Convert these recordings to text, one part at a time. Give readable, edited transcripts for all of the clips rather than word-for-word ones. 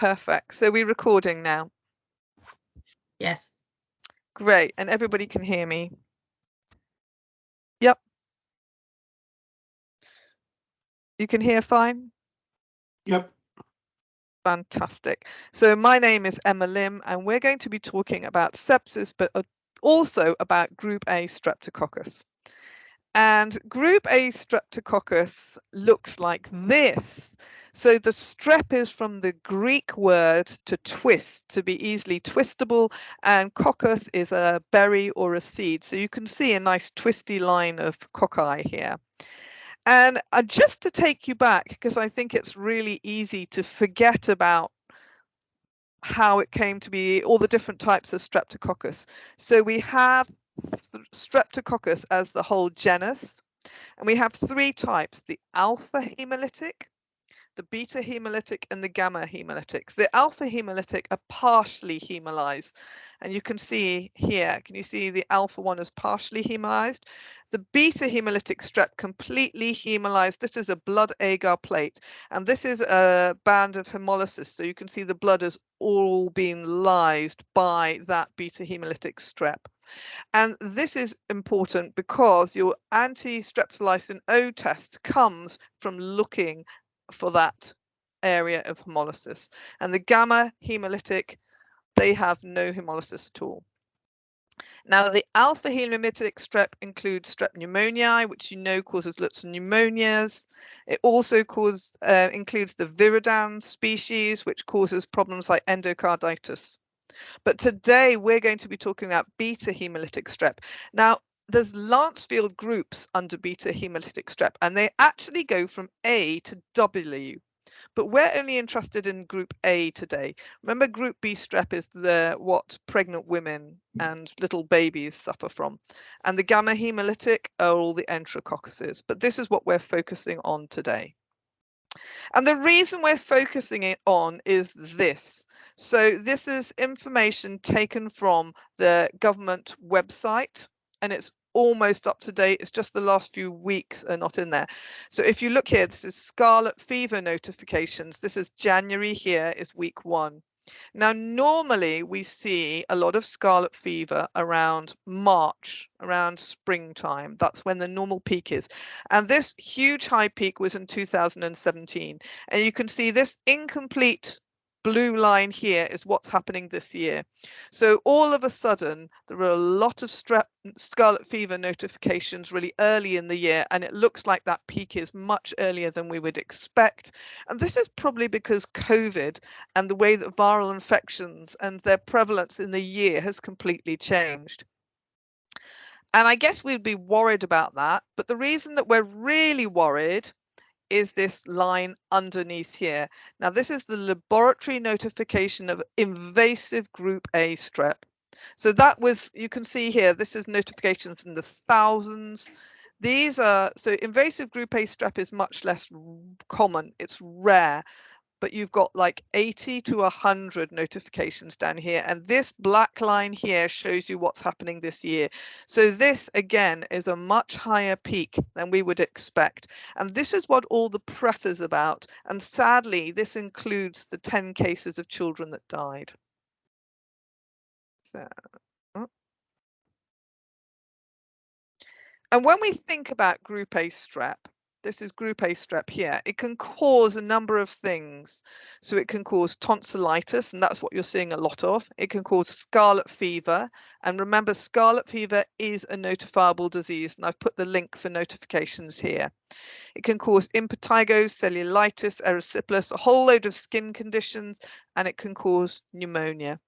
Perfect. So we're recording now. Yes. Great. And everybody can hear me. Yep. You can hear fine? Yep. Fantastic. So my name is Emma Lim, and we're going to be talking about sepsis, but also about Group A Streptococcus. And Group A Streptococcus looks like this. So the strep is from the Greek word to twist, to be easily twistable, and coccus is a berry or a seed. So you can see a nice twisty line of cocci here. And just to take you back, because I think it's really easy to forget about how it came to be, all the different types of streptococcus. So we have streptococcus as the whole genus, and we have three types: the alpha hemolytic, the beta hemolytic, and the gamma hemolytics. The alpha hemolytic are partially hemolyzed, and you can see here, can you see the alpha one is partially hemolyzed? The beta hemolytic strep completely hemolyzed. This is a blood agar plate, and this is a band of hemolysis. So you can see the blood has all been lysed by that beta hemolytic strep. And this is important because your anti-streptolysin O test comes from looking for that area of hemolysis. And the gamma hemolytic, they have no hemolysis at all. Now, the alpha hemolytic strep includes strep pneumoniae, which you know causes lots of pneumonias. It also includes the viridans species, which causes problems like endocarditis. But today we're going to be talking about beta hemolytic strep. Now, there's Lancefield groups under beta hemolytic strep, and they actually go from A to W. But we're only interested in group A today. Remember, group B strep is what pregnant women and little babies suffer from. And the gamma hemolytic are all the enterococcuses. But this is what we're focusing on today. And the reason we're focusing it on is this. So this is information taken from the government website, and it's almost up to date. It's just the last few weeks are not in there. So if you look here, this is scarlet fever notifications. This is January, here is week 1. Now, normally we see a lot of scarlet fever around March, around springtime. That's when the normal peak is. And this huge high peak was in 2017. And you can see this incomplete blue line here is what's happening this year. So all of a sudden, there are a lot of scarlet fever notifications really early in the year, and it looks like that peak is much earlier than we would expect. And this is probably because COVID and the way that viral infections and their prevalence in the year has completely changed. And I guess we'd be worried about that. But the reason that we're really worried is this line underneath here. Now, this is the laboratory notification of invasive group A strep. So that was, you can see here, this is notifications in the thousands. These are, so invasive group A strep is much less common. It's rare. But you've got like 80 to 100 notifications down here. And this black line here shows you what's happening this year. So this, again, is a much higher peak than we would expect. And this is what all the press is about. And sadly, this includes the 10 cases of children that died. So, and when we think about group A strep, this is group A strep here, it can cause a number of things. So it can cause tonsillitis, and that's what you're seeing a lot of. It can cause scarlet fever. And remember, scarlet fever is a notifiable disease, and I've put the link for notifications here. It can cause impetigo, cellulitis, erysipelas, a whole load of skin conditions, and it can cause pneumonia.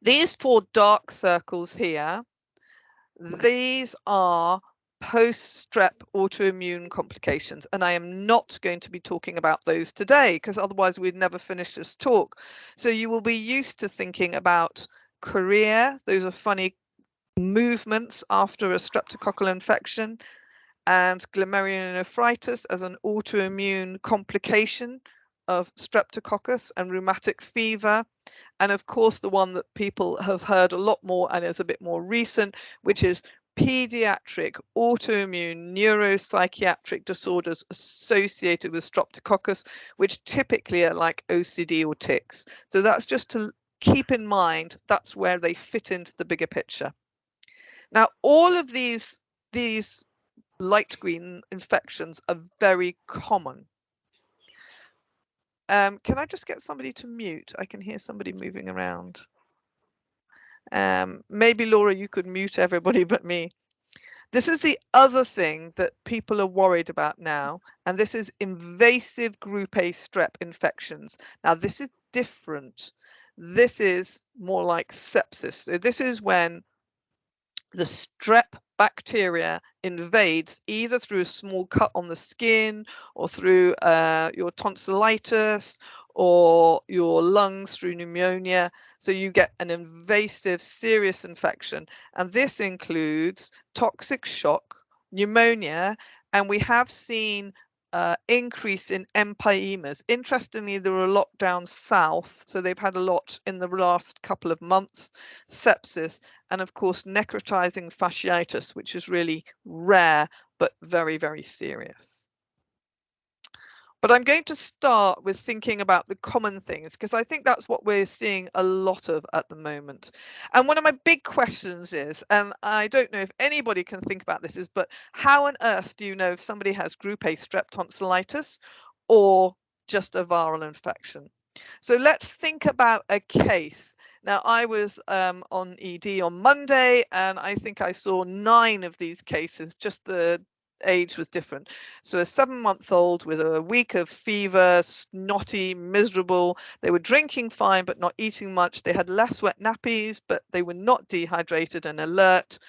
These 4 dark circles here, these are post-strep autoimmune complications, and I am not going to be talking about those today because otherwise we'd never finish this talk. So you will be used to thinking about chorea, those are funny movements after a streptococcal infection, and glomerulonephritis as an autoimmune complication of streptococcus, and rheumatic fever. And of course, the one that people have heard a lot more and is a bit more recent, which is pediatric autoimmune neuropsychiatric disorders associated with streptococcus, which typically are like OCD or tics. So that's just to keep in mind, that's where they fit into the bigger picture. Now, all of these light green infections are very common. Can I just get somebody to mute? I can hear somebody moving around. Maybe Laura, you could mute everybody but me. This is the other thing that people are worried about now, and this is invasive group A strep infections. Now, this is different. This is more like sepsis. So this is when the strep bacteria invades either through a small cut on the skin or through your tonsillitis or your lungs through pneumonia. So you get an invasive, serious infection. And this includes toxic shock, pneumonia, and we have seen increase in empyemas. Interestingly, there were lockdowns south, so they've had a lot in the last couple of months, sepsis, and of course necrotizing fasciitis, which is really rare but very, very serious. But I'm going to start with thinking about the common things, because I think that's what we're seeing a lot of at the moment. And one of my big questions is, and I don't know if anybody can think about this, is, but how on earth do you know if somebody has group A strep tonsillitis or just a viral infection? So let's think about a case. Now, I was on ED on Monday, and I think I saw 9 of these cases, just the age was different. So a 7-month-old with a week of fever, snotty, miserable. They were drinking fine, but not eating much. They had less wet nappies, but they were not dehydrated and alert.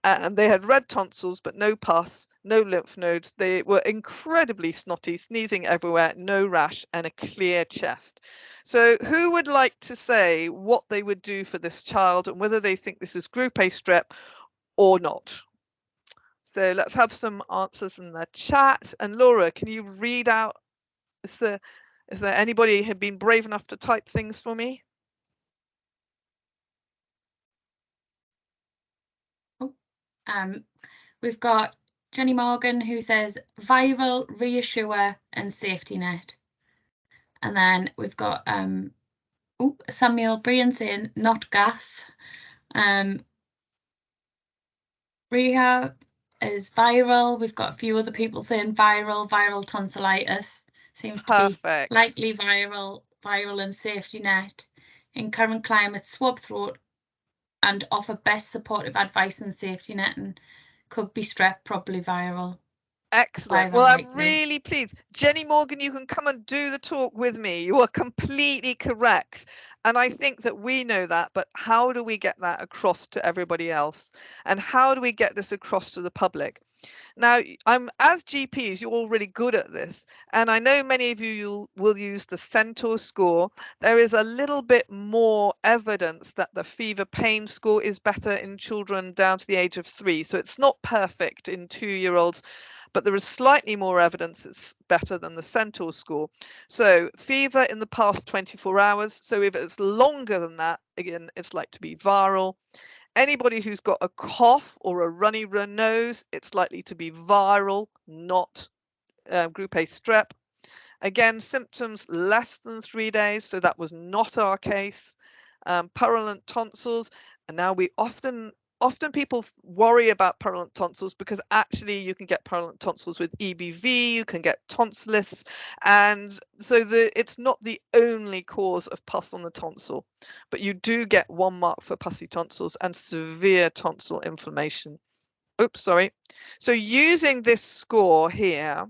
And they had red tonsils, but no pus, no lymph nodes. They were incredibly snotty, sneezing everywhere, no rash, and a clear chest. So who would like to say what they would do for this child and whether they think this is group A strep or not? So let's have some answers in the chat. And Laura, can you read out? Is there anybody who had been brave enough to type things for me? We've got Jenny Morgan who says viral, reassure, and safety net. And then we've got Samuel Brian saying not gas. Rehab is viral. We've got a few other people saying viral tonsillitis seems to be likely viral and safety net. In current climate, swab throat and offer best supportive advice and safety net, and could be strep, probably viral. Excellent. Well, I'm really pleased. Jenny Morgan, you can come and do the talk with me. You are completely correct. And I think that we know that, but how do we get that across to everybody else? And how do we get this across to the public? Now, as GPs, you're all really good at this. And I know many of you will use the Centaur score. There is a little bit more evidence that the fever pain score is better in children down to the age of 3. So it's not perfect in 2-year-olds, but there is slightly more evidence it's better than the Centaur score. So fever in the past 24 hours. So if it's longer than that, again, it's like to be viral. Anybody who's got a cough or a runny nose, it's likely to be viral, not group A strep. Again, symptoms less than 3 days, so that was not our case. Purulent tonsils, and now we often people worry about purulent tonsils because actually you can get purulent tonsils with EBV, you can get tonsillitis, and so it's not the only cause of pus on the tonsil, but you do get 1 mark for pussy tonsils and severe tonsil inflammation. Oops, sorry. So using this score here,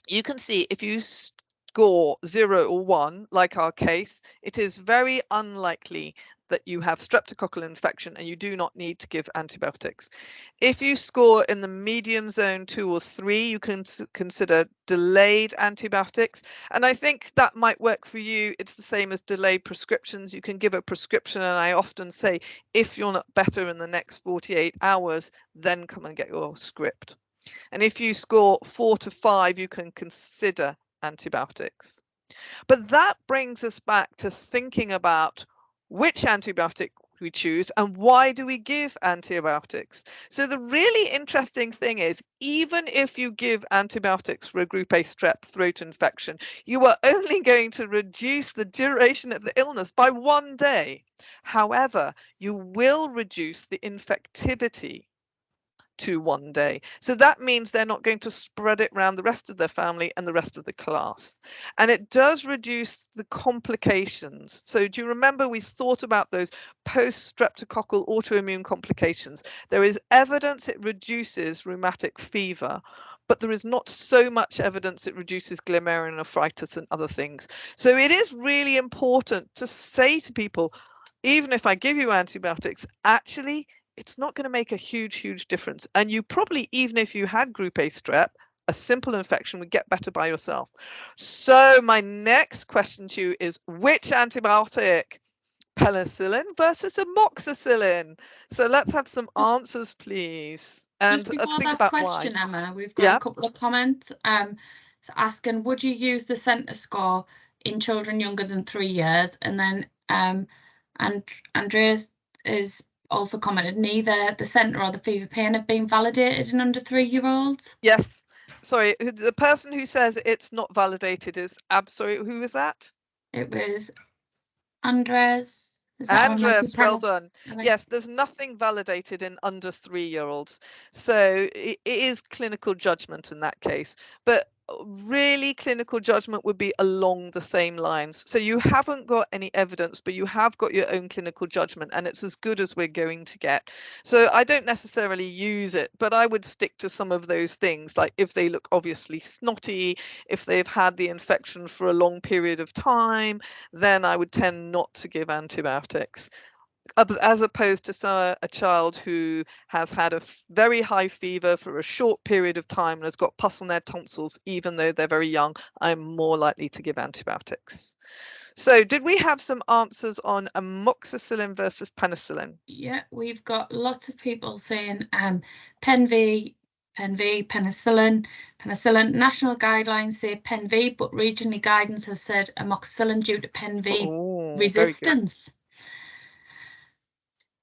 you can see if you score 0 or 1, like our case, it is very unlikely that you have streptococcal infection and you do not need to give antibiotics. If you score in the medium zone 2 or 3, you can consider delayed antibiotics. And I think that might work for you. It's the same as delayed prescriptions. You can give a prescription, and I often say, if you're not better in the next 48 hours, then come and get your script. And if you score 4 to 5, you can consider antibiotics. But that brings us back to thinking about which antibiotic we choose, and why do we give antibiotics? So the really interesting thing is, even if you give antibiotics for a group A strep throat infection, you are only going to reduce the duration of the illness by 1 day. However, you will reduce the infectivity to 1 day. So that means they're not going to spread it around the rest of their family and the rest of the class. And it does reduce the complications. So do you remember we thought about those post-streptococcal autoimmune complications? There is evidence it reduces rheumatic fever, but there is not so much evidence it reduces glomerulonephritis and other things. So it is really important to say to people, even if I give you antibiotics, actually it's not going to make a huge difference. And you probably, even if you had group A strep, a simple infection would get better by yourself. So my next question to you is, which antibiotic? Penicillin versus amoxicillin. So let's have some answers, please. And just before think that about question, why. Emma, we've got a couple of comments asking, would you use the centre score in children younger than 3 years? And then and Andreas is also commented, neither the centre or the fever pain have been validated in under 3-year-olds. Yes. Sorry, the person who says it's not validated is sorry, who was that? It was Andres. Andres, well done. Yes, there's nothing validated in under 3-year-olds. So it is clinical judgment in that case. But really, clinical judgment would be along the same lines. So you haven't got any evidence, but you have got your own clinical judgment, and it's as good as we're going to get. So I don't necessarily use it, but I would stick to some of those things, like if they look obviously snotty, if they've had the infection for a long period of time, then I would tend not to give antibiotics, as opposed to a child who has had a very high fever for a short period of time and has got pus on their tonsils, even though they're very young. I'm more likely to give antibiotics. So did we have some answers on amoxicillin versus penicillin? Yeah, we've got lots of people saying Pen V, penicillin. National guidelines say Pen V, but regionally guidance has said amoxicillin due to Pen V resistance.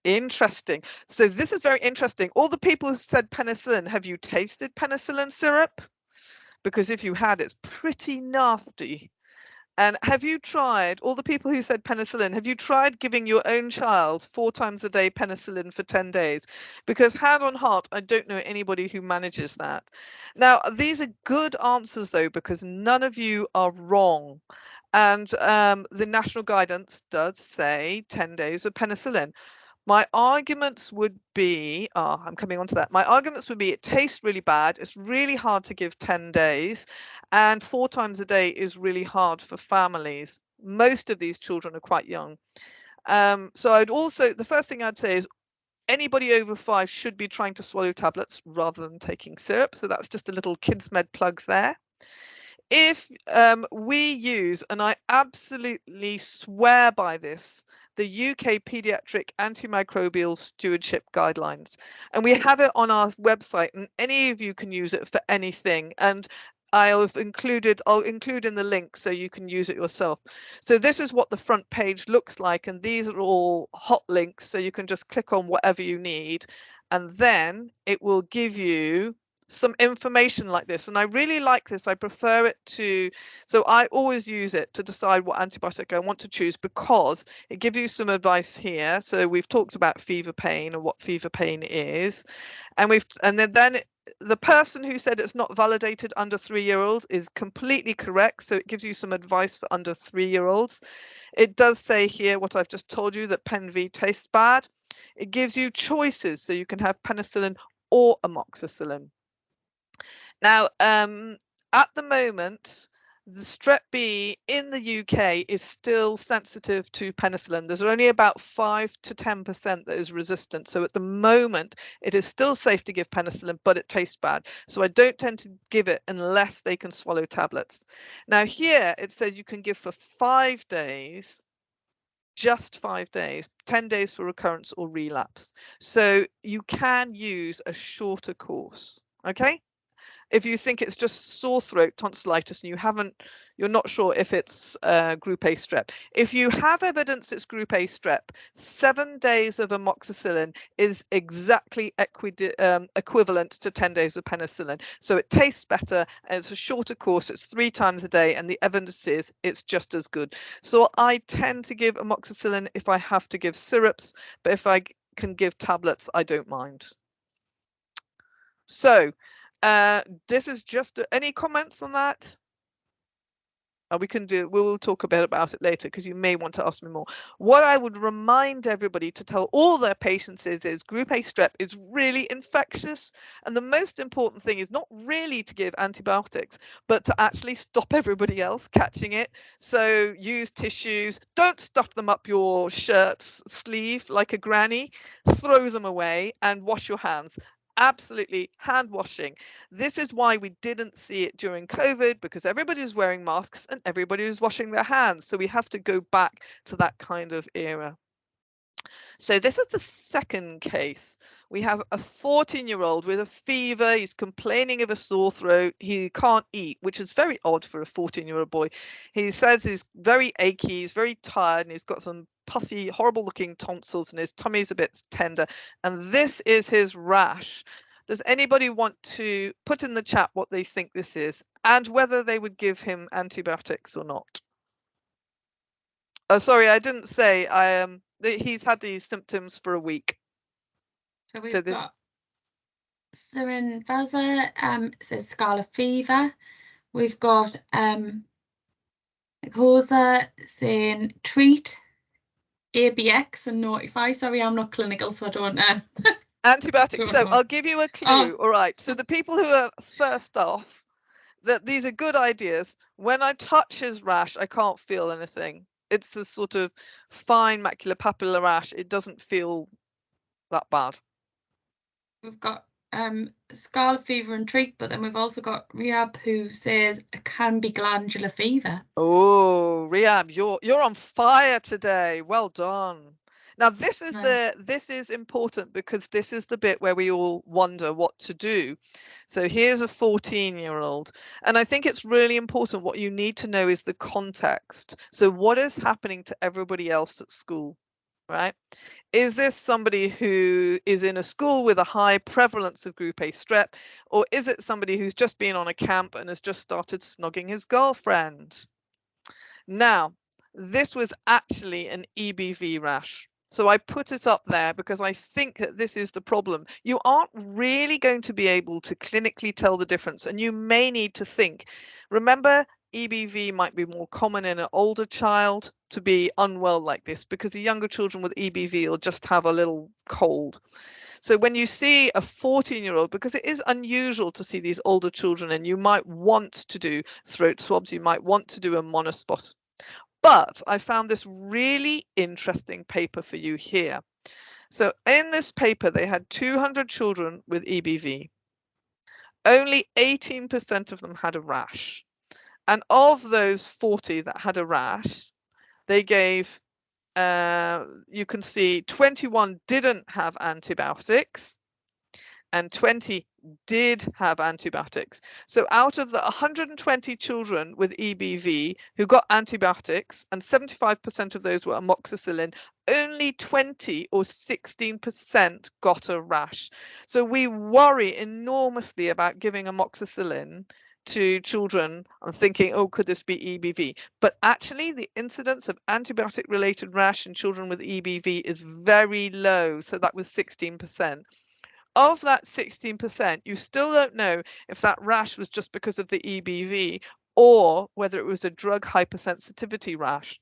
Interesting. So this is very interesting. All the people who said penicillin, have you tasted penicillin syrup? Because if you had, it's pretty nasty. And have you tried, all the people who said penicillin, have you tried giving your own child 4 times a day penicillin for 10 days? Because hand on heart, I don't know anybody who manages that. Now, these are good answers though, because none of you are wrong. And the national guidance does say 10 days of penicillin. My arguments would be, I'm coming on to that. My arguments would be it tastes really bad. It's really hard to give 10 days, and 4 times a day is really hard for families. Most of these children are quite young. So I'd also, the first thing I'd say is anybody over 5 should be trying to swallow tablets rather than taking syrup. So that's just a little kids med plug there. If we use, and I absolutely swear by this, the UK Pediatric Antimicrobial Stewardship Guidelines, and we have it on our website, and any of you can use it for anything. And I'll include in the link so you can use it yourself. So this is what the front page looks like, and these are all hot links, so you can just click on whatever you need, and then it will give you some information like this. And I really like this. I prefer it to, so I always use it to decide what antibiotic I want to choose, because it gives you some advice here. So we've talked about fever pain and what fever pain is, and then the person who said it's not validated under 3-year-olds is completely correct. So it gives you some advice for under 3-year-olds. It does say here what I've just told you, that Pen V tastes bad. It gives you choices, so you can have penicillin or amoxicillin. Now, at the moment, the strep B in the UK is still sensitive to penicillin. There's only about 5 to 10% that is resistant. So at the moment, it is still safe to give penicillin, but it tastes bad. So I don't tend to give it unless they can swallow tablets. Now here it says you can give for 5 days, just 5 days, 10 days for recurrence or relapse. So you can use a shorter course, okay? if you think it's just sore throat tonsillitis and you're not sure if it's group A strep. If you have evidence it's group A strep, 7 days of amoxicillin is exactly equivalent to 10 days of penicillin. So it tastes better, and it's a shorter course, it's 3 times a day, and the evidence is it's just as good. So I tend to give amoxicillin if I have to give syrups, but if I can give tablets, I don't mind. So this is just any comments on that? We will talk a bit about it later because you may want to ask me more. What I would remind everybody to tell all their patients is group A strep is really infectious, and the most important thing is not really to give antibiotics, but to actually stop everybody else catching it. So use tissues, don't stuff them up your shirt's sleeve like a granny, throw them away and wash your hands. Absolutely, hand washing. This is why we didn't see it during COVID, because everybody was wearing masks and everybody was washing their hands. So we have to go back to that kind of era. So this is the second case. We have a 14-year-old with a fever. He's complaining of a sore throat. He can't eat, which is very odd for a 14-year-old boy. He says he's very achy, he's very tired, and he's got some pussy, horrible looking tonsils, and his tummy's a bit tender. And this is his rash. Does anybody want to put in the chat what they think this is and whether they would give him antibiotics or not? Oh, sorry, I didn't say. He's had these symptoms for a week. So we've got Sirin Vaza, says scarlet fever. We've got Kosa saying treat ABX and notify. Sorry, I'm not clinical, so I don't know. Antibiotics. So I'll give you a clue. All right. So the people who are first off, that these are good ideas. When I touch his rash, I can't feel anything. It's a sort of fine maculopapular rash. It doesn't feel that bad. We've got scarlet fever and treat, but then we've also got Rehab who says it can be glandular fever. Oh, Rehab, you're on fire today. Well done. Now this is important because this is the bit where we all wonder what to do. So here's a 14-year-old, and I think it's really important. What you need to know is the context. So what is happening to everybody else at school, right? Is this somebody who is in a school with a high prevalence of group A strep, or is it somebody who's just been on a camp and has just started snogging his girlfriend? Now, this was actually an EBV rash. So I put it up there because I think that this is the problem. You aren't really going to be able to clinically tell the difference, and you may need to think. Remember, EBV might be more common in an older child to be unwell like this, because the younger children with EBV will just have a little cold. So when you see a 14-year-old, because it is unusual to see these older children, and you might want to do throat swabs, you might want to do a monospot. But I found this really interesting paper for you here. So in this paper, they had 200 children with EBV. Only 18% of them had a rash. And of those 40 that had a rash, they gave, you can see 21 didn't have antibiotics and 20 did have antibiotics. So out of the 120 children with EBV who got antibiotics, and 75% of those were amoxicillin, only 20 or 16% got a rash. So we worry enormously about giving amoxicillin to children and thinking, oh, could this be EBV? But actually the incidence of antibiotic related rash in children with EBV is very low. So that was 16%. Of that 16%, you still don't know if that rash was just because of the EBV or whether it was a drug hypersensitivity rash.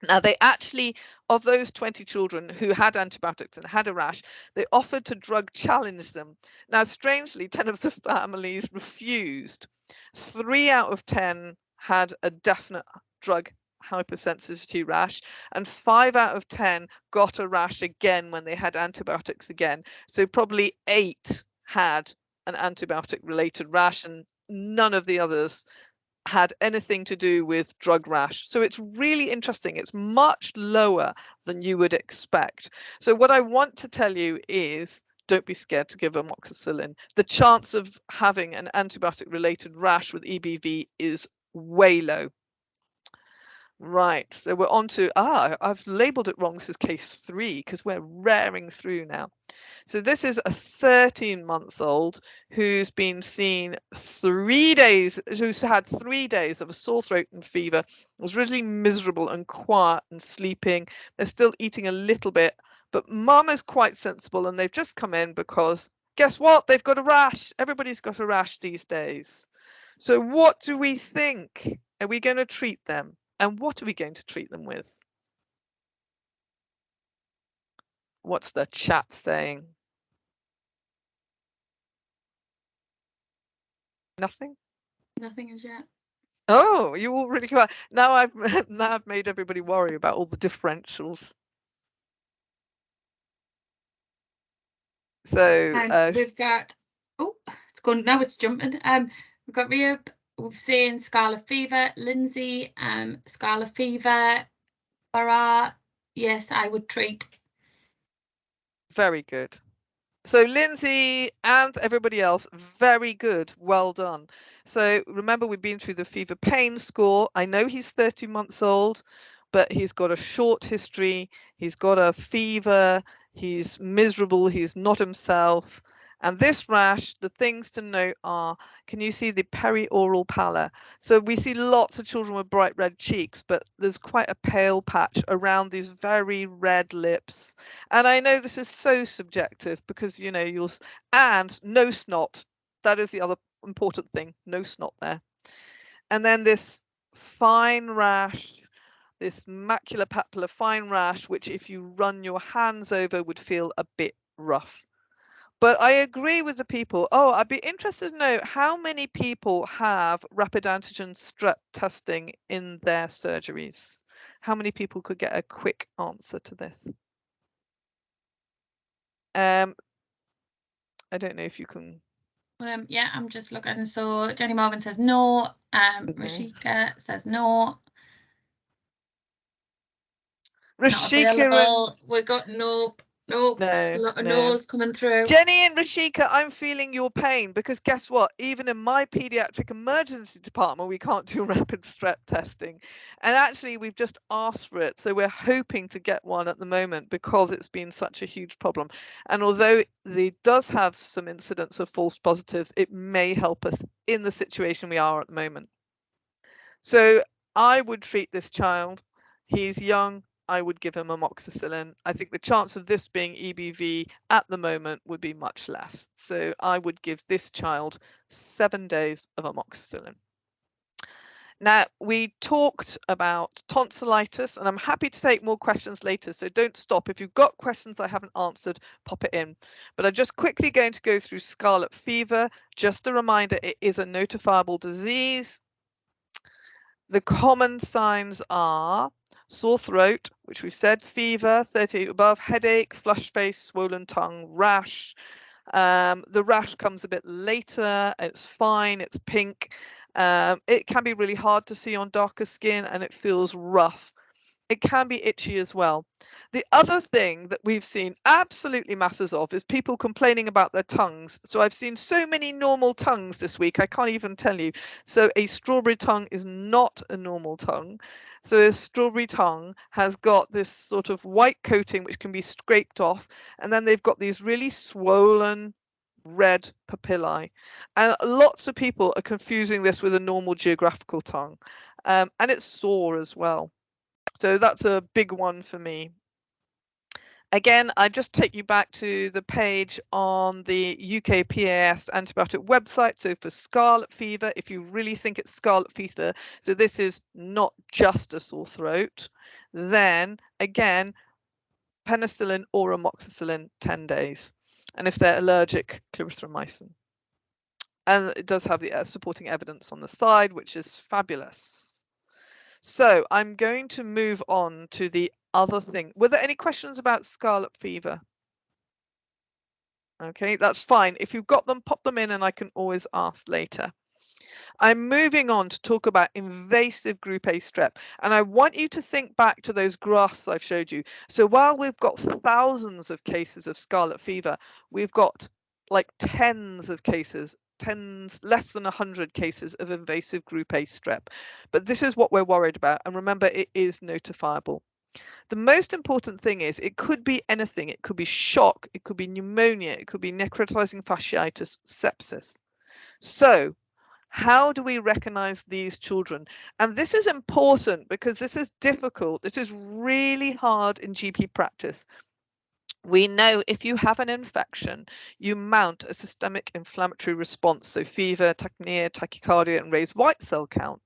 Now, they actually, of those 20 children who had antibiotics and had a rash, they offered to drug challenge them. Now, strangely, 10 of the families refused. 3 out of 10 had a definite drug hypersensitivity rash, and 5 out of 10 got a rash again when they had antibiotics again. So probably 8 had an antibiotic related rash, and none of the others had anything to do with drug rash. So it's really interesting. It's much lower than you would expect. So what I want to tell you is don't be scared to give amoxicillin. The chance of having an antibiotic-related rash with EBV is way low. Right, so we're on to, I've labelled it wrong. This is case 3 because we're raring through now. So this is a 13-month-old who's been seen 3 days, who's had 3 days of a sore throat and fever, was really miserable and quiet and sleeping. They're still eating a little bit, but mum is quite sensible and they've just come in because guess what? They've got a rash. Everybody's got a rash these days. So what do we think? Are we going to treat them? And what are we going to treat them with? What's the chat saying? Nothing? Nothing as yet. Oh, you all really quiet. Now I've made everybody worry about all the differentials. So we've got it's gone now. It's jumping. We've got Rhea. We've seen scarlet fever. Lindsay. Scarlet fever. Bara. Yes, I would treat. Very good. So Lindsay and everybody else, very good. Well done. So remember, we've been through the fever pain score. I know he's 30 months old, but he's got a short history. He's got a fever. He's miserable. He's not himself. And this rash, the things to note are, can you see the perioral pallor? So we see lots of children with bright red cheeks, but there's quite a pale patch around these very red lips. And I know this is so subjective because, you know, and no snot. That is the other important thing. No snot there. And then this fine rash, this maculopapular fine rash, which if you run your hands over would feel a bit rough. But I agree with the people. Oh, I'd be interested to know how many people have rapid antigen strep testing in their surgeries. How many people could get a quick answer to this? I don't know if you can. Yeah, I'm just looking. So Jenny Morgan says no. Rashika says no. Rashika we got nope. A lot of no's coming through. Jenny and Rashika, I'm feeling your pain because guess what? Even in my pediatric emergency department, we can't do rapid strep testing. And actually, we've just asked for it. So we're hoping to get one at the moment because it's been such a huge problem. And although it does have some incidents of false positives, it may help us in the situation we are at the moment. So I would treat this child. He's young. I would give him amoxicillin. I think the chance of this being EBV at the moment would be much less. So I would give this child 7 days of amoxicillin. Now, we talked about tonsillitis, and I'm happy to take more questions later, so don't stop. If you've got questions I haven't answered, pop it in. But I'm just quickly going to go through scarlet fever. Just a reminder, it is a notifiable disease. The common signs are sore throat, which we said, fever, 38 above, headache, flushed face, swollen tongue, rash. The rash comes a bit later. It's fine. It's pink. It can be really hard to see on darker skin and it feels rough. It can be itchy as well. The other thing that we've seen absolutely masses of is people complaining about their tongues. So I've seen so many normal tongues this week, I can't even tell you. So a strawberry tongue is not a normal tongue. So a strawberry tongue has got this sort of white coating which can be scraped off, and then they've got these really swollen red papillae. And lots of people are confusing this with a normal geographical tongue. And it's sore as well. So that's a big one for me. Again, I just take you back to the page on the UK PAS antibiotic website. So for scarlet fever, if you really think it's scarlet fever, so this is not just a sore throat, then again, penicillin or amoxicillin 10 days. And if they're allergic, clarithromycin. And it does have the supporting evidence on the side, which is fabulous. So I'm going to move on to the other thing. Were there any questions about scarlet fever? Okay, that's fine. If you've got them, pop them in and I can always ask later. I'm moving on to talk about invasive group A strep. And I want you to think back to those graphs I've showed you. So while we've got thousands of cases of scarlet fever, we've got like tens of cases, less than 100 cases of invasive group A strep. But this is what we're worried about. And remember, it is notifiable. The most important thing is it could be anything. It could be shock, it could be pneumonia, it could be necrotizing fasciitis, sepsis. So how do we recognize these children? And this is important because this is difficult. This is really hard in GP practice. We know if you have an infection, you mount a systemic inflammatory response, so fever, tachypnea, tachycardia, and raised white cell count.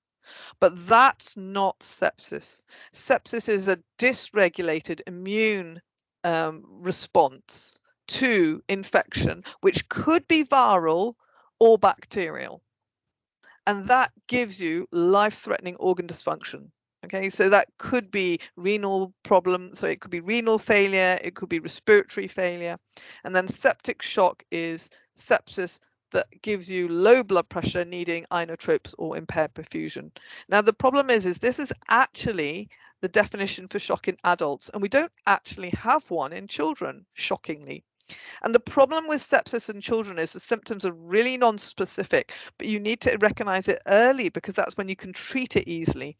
But that's not sepsis. Sepsis is a dysregulated immune response to infection, which could be viral or bacterial. And that gives you life-threatening organ dysfunction. Okay, so that could be renal problem, so it could be renal failure, it could be respiratory failure. And then septic shock is sepsis that gives you low blood pressure needing inotropes or impaired perfusion. Now, the problem is this is actually the definition for shock in adults, and we don't actually have one in children, shockingly. And the problem with sepsis in children is the symptoms are really non-specific, but you need to recognize it early because that's when you can treat it easily.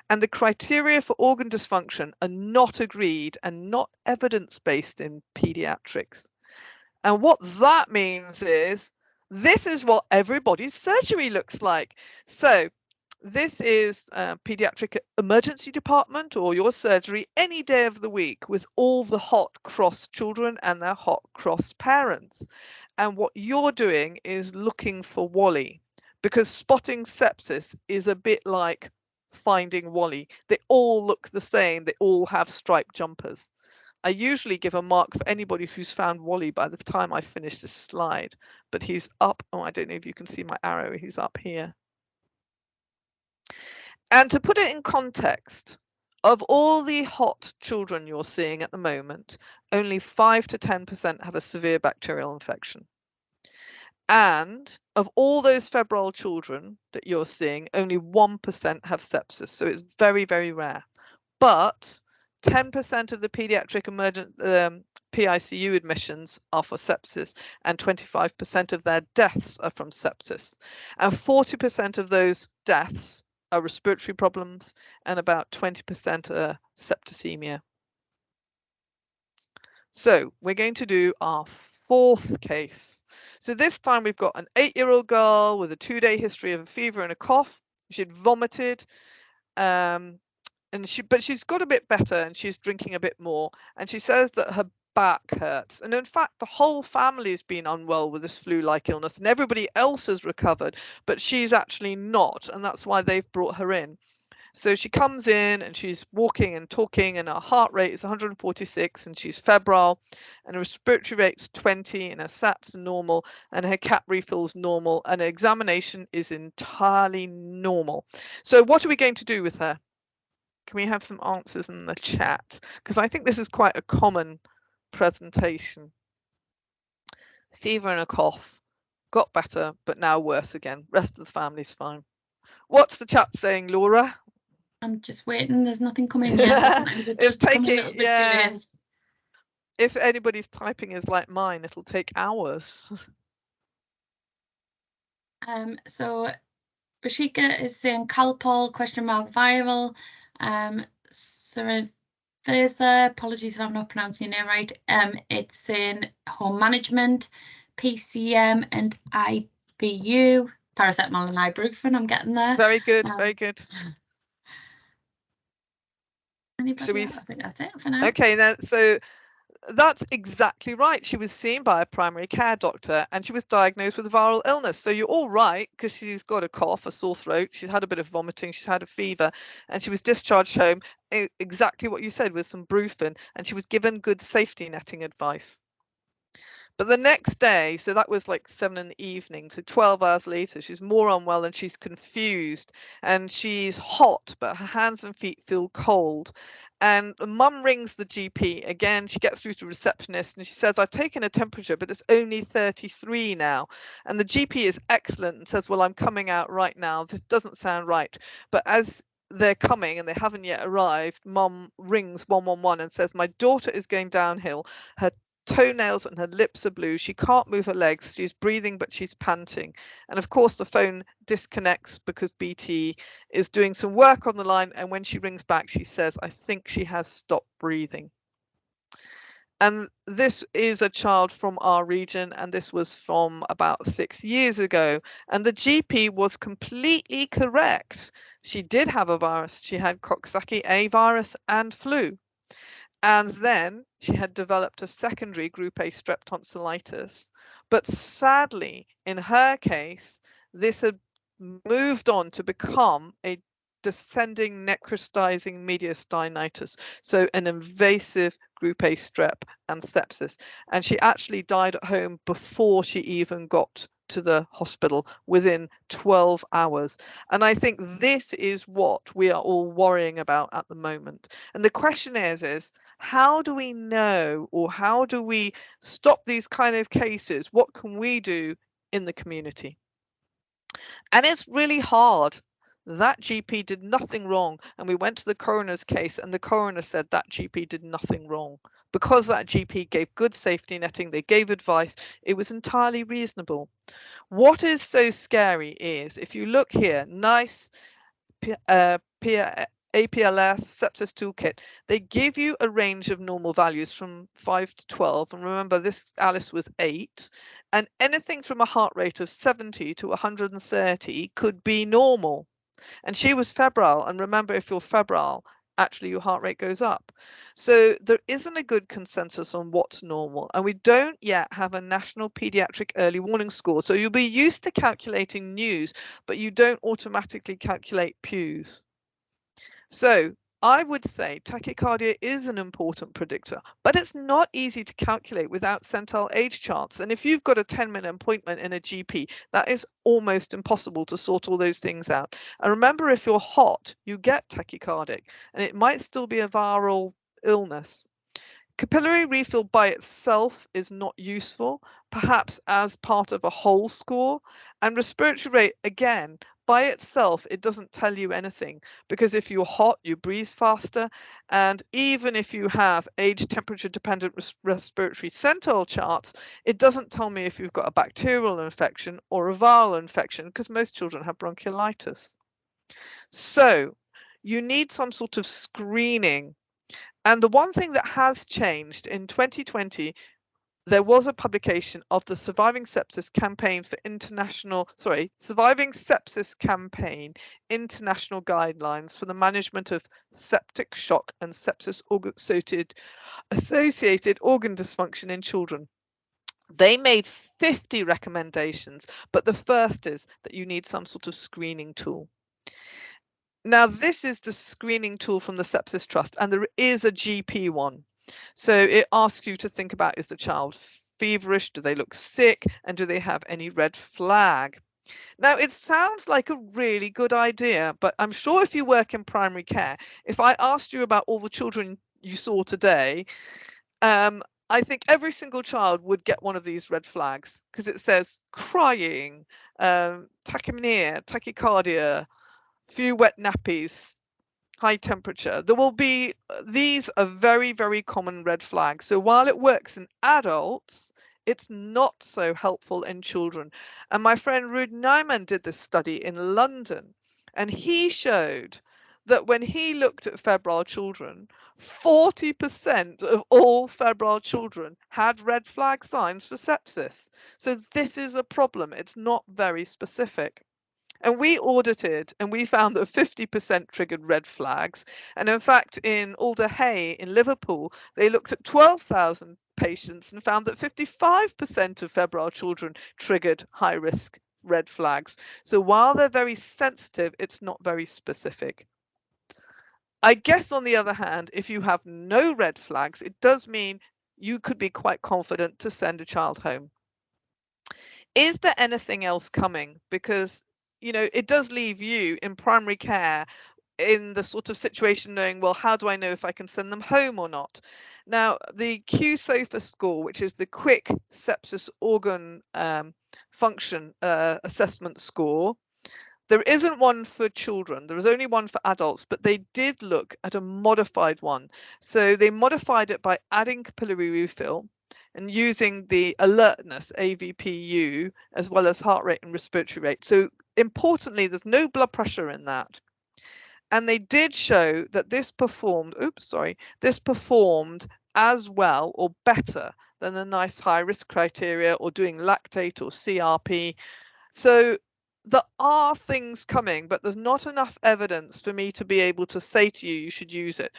And the criteria for organ dysfunction are not agreed and not evidence-based in pediatrics. And what that means is this is what everybody's surgery looks like. So this is a pediatric emergency department or your surgery any day of the week with all the hot cross children and their hot cross parents. And what you're doing is looking for Wally, because spotting sepsis is a bit like finding Wally. They all look the same. They all have striped jumpers. I usually give a mark for anybody who's found Wally by the time I finish this slide, but he's up. Oh, I don't know if you can see my arrow. He's up here. And to put it in context, of all the hot children you're seeing at the moment, only 5 to 10% have a severe bacterial infection. And of all those febrile children that you're seeing, only 1% have sepsis. So it's very, very rare. But 10% of the pediatric emergent PICU admissions are for sepsis, and 25% of their deaths are from sepsis. And 40% of those deaths are respiratory problems, and about 20% are septicemia. So we're going to do our fourth case. So this time we've got an 8-year-old girl with a 2-day history of a fever and a cough. She'd vomited, but she's got a bit better and she's drinking a bit more. And she says that her back hurts. And in fact, the whole family's been unwell with this flu-like illness and everybody else has recovered, but she's actually not. And that's why they've brought her in. So she comes in and she's walking and talking and her heart rate is 146 and she's febrile and her respiratory rate's 20 and her SAT's normal and her CAP refill's normal and her examination is entirely normal. So what are we going to do with her? Can we have some answers in the chat? Because I think this is quite a common presentation. Fever and a cough, got better, but now worse again. Rest of the family's fine. What's the chat saying, Laura? I'm just waiting. There's nothing coming yet. Sometimes it does become a little bit delayed. If anybody's typing is like mine, it'll take hours. So Rashika is saying Calpol viral. Cerveza, apologies if I'm not pronouncing your name right. It's in home management, PCM and IBU, paracetamol and ibuprofen. I'm getting there. Very good, very good. Anybody else? I think that's it for now. Okay, now so that's exactly right. She was seen by a primary care doctor and she was diagnosed with a viral illness. So you're all right because she's got a cough, a sore throat, she's had a bit of vomiting, she's had a fever, and she was discharged home, exactly what you said, with some Brufen, and she was given good safety netting advice. But the next day, so that was like 7 in the evening, so 12 hours later, she's more unwell and she's confused and she's hot, but her hands and feet feel cold. And mum rings the GP again. She gets through to receptionist and she says, I've taken a temperature, but it's only 33 now. And the GP is excellent and says, well, I'm coming out right now. This doesn't sound right. But as they're coming and they haven't yet arrived, mum rings 111 and says, my daughter is going downhill. Her toenails and her lips are blue. She can't move her legs. She's breathing, but she's panting. And of course, the phone disconnects because BT is doing some work on the line. And when she rings back, she says, I think she has stopped breathing. And this is a child from our region, and this was from about 6 years ago. And the GP was completely correct. She did have a virus. She had Coxsackie A virus and flu. And then she had developed a secondary group A strep tonsillitis. But sadly, in her case, this had moved on to become a descending necrotizing mediastinitis, so an invasive group A strep and sepsis. And she actually died at home before she even got to the hospital within 12 hours. And I think this is what we are all worrying about at the moment. And the question is how do we know, or how do we stop these kind of cases? What can we do in the community? And it's really hard. That GP did nothing wrong. And we went to the coroner's case, and the coroner said that GP did nothing wrong. Because that GP gave good safety netting, they gave advice, it was entirely reasonable. What is so scary is if you look here, NICE, APLS, sepsis toolkit, they give you a range of normal values from 5 to 12. And remember, this Alice was 8. And anything from a heart rate of 70 to 130 could be normal. And she was febrile. And remember, if you're febrile, actually your heart rate goes up. So there isn't a good consensus on what's normal. And we don't yet have a national pediatric early warning score. So you'll be used to calculating news, but you don't automatically calculate pews. So I would say tachycardia is an important predictor, but it's not easy to calculate without centile age charts. And if you've got a 10-minute appointment in a GP, that is almost impossible to sort all those things out. And remember, if you're hot, you get tachycardic, and it might still be a viral illness. Capillary refill by itself is not useful, perhaps as part of a whole score. And respiratory rate, again, by itself, it doesn't tell you anything, because if you're hot, you breathe faster. And even if you have age temperature dependent respiratory centile charts, it doesn't tell me if you've got a bacterial infection or a viral infection, because most children have bronchiolitis. So you need some sort of screening. And the one thing that has changed in 2020, there was a publication of the Surviving Sepsis Campaign for Surviving Sepsis Campaign International Guidelines for the Management of Septic Shock and Sepsis Associated Organ Dysfunction in Children. They made 50 recommendations, but the first is that you need some sort of screening tool. Now, this is the screening tool from the Sepsis Trust, and there is a GP one. So it asks you to think about, is the child feverish? Do they look sick? And do they have any red flag? Now, it sounds like a really good idea, but I'm sure if you work in primary care, if I asked you about all the children you saw today, I think every single child would get one of these red flags because it says crying, tachypnea, tachycardia, few wet nappies, high temperature. There will be, these are very, very common red flags. So while it works in adults, it's not so helpful in children. And my friend Ruud Nijman did this study in London, and he showed that when he looked at febrile children, 40% of all febrile children had red flag signs for sepsis. So this is a problem. It's not very specific. And we audited and we found that 50% triggered red flags. And in fact, in Alder Hey in Liverpool, they looked at 12,000 patients and found that 55% of febrile children triggered high risk red flags. So while they're very sensitive, it's not very specific. I guess on the other hand, if you have no red flags, it does mean you could be quite confident to send a child home. Is there anything else coming? Because, it does leave you in primary care in the sort of situation knowing, well, how do I know if I can send them home or not? Now, the QSOFA score, which is the Quick Sepsis Organ Function Assessment score, there isn't one for children. There is only one for adults, but they did look at a modified one. So they modified it by adding capillary refill and using the alertness, AVPU, as well as heart rate and respiratory rate. So importantly, there's no blood pressure in that. And they did show that this performed as well or better than the NICE high risk criteria or doing lactate or CRP. So there are things coming, but there's not enough evidence for me to be able to say to you, you should use it.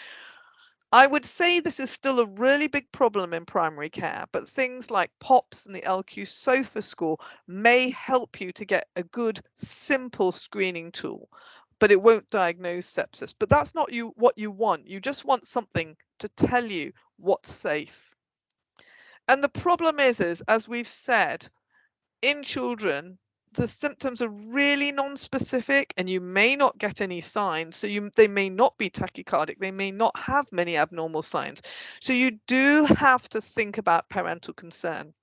I would say this is still a really big problem in primary care, but things like POPs and the LQ SOFA score may help you to get a good, simple screening tool, but it won't diagnose sepsis. But that's not what you want. You just want something to tell you what's safe. And the problem is, as we've said, in children, the symptoms are really non-specific and you may not get any signs. So they may not be tachycardic. They may not have many abnormal signs. So you do have to think about parental concern.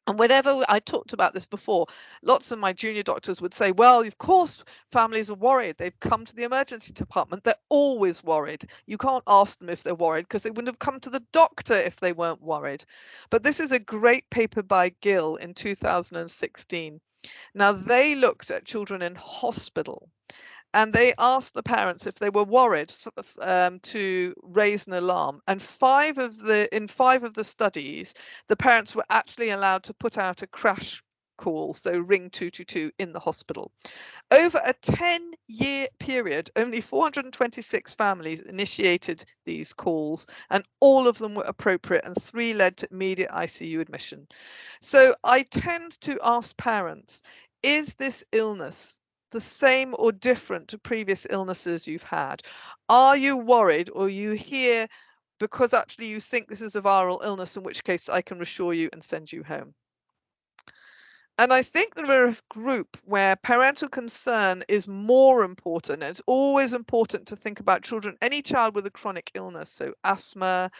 And whenever I talked about this before, lots of my junior doctors would say, well, of course, families are worried. They've come to the emergency department. They're always worried. You can't ask them if they're worried because they wouldn't have come to the doctor if they weren't worried. But this is a great paper by Gill in 2016. Now, they looked at children in hospital and they asked the parents if they were worried to raise an alarm. And in 5 of the studies, the parents were actually allowed to put out a crash call, so ring 222 in the hospital. Over a 10-year period, only 426 families initiated these calls, and all of them were appropriate, and 3 led to immediate ICU admission. So I tend to ask parents, is this illness the same or different to previous illnesses you've had? Are you worried, or are you here because actually you think this is a viral illness, in which case I can reassure you and send you home? And I think there are a group where parental concern is more important. It's always important to think about children, any child with a chronic illness, so asthma,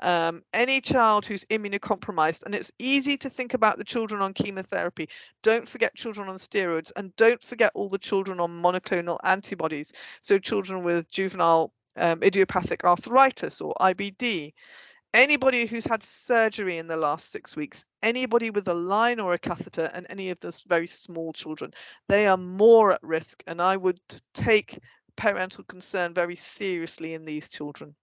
any child who's immunocompromised. And it's easy to think about the children on chemotherapy. Don't forget children on steroids, and don't forget all the children on monoclonal antibodies. So children with juvenile idiopathic arthritis or IBD. Anybody who's had surgery in the last 6 weeks, anybody with a line or a catheter, and any of those very small children, they are more at risk. And I would take parental concern very seriously in these children.